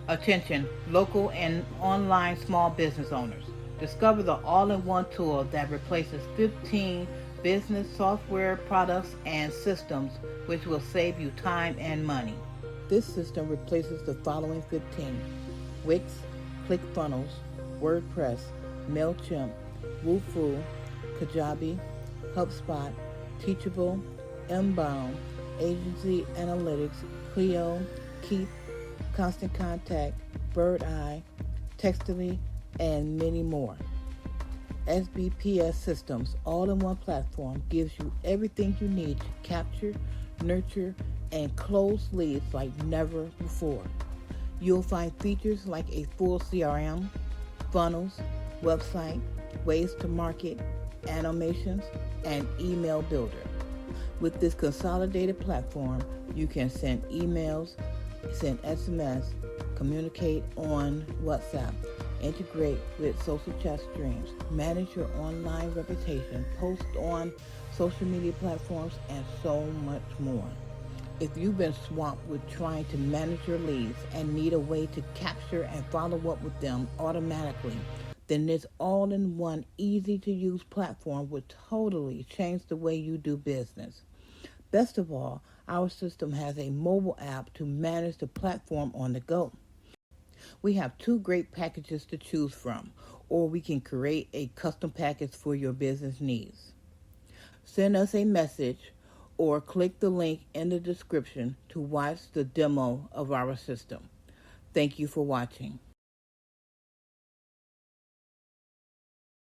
Attention, local and online small business owners. Discover the all-in-one tool that replaces 15 business software products and systems, which will save you time and money. This system replaces the following 15: Wix, ClickFunnels, Wordpress, Mailchimp, Wufoo, Kajabi, Hubspot, Teachable, Inbound, Agency Analytics, Clio, Keap, Constant Contact, Birdeye, Textily, and many more. SBPS Systems all-in-one platform gives you everything you need to capture, nurture, and close leads like never before. You'll find features like a full CRM, funnels, website, ways to market, animations, and email builder. With this consolidated platform, you can send emails, send SMS, communicate on WhatsApp, integrate with social chat streams, manage your online reputation, post on social media platforms, and so much more. If you've been swamped with trying to manage your leads and need a way to capture and follow up with them automatically, then this all-in-one easy-to-use platform will totally change the way you do business. Best of all, our system has a mobile app to manage the platform on the go. We have two great packages to choose from, or we can create a custom package for your business needs. Send us a message or click the link in the description to watch the demo of our system. Thank you for watching.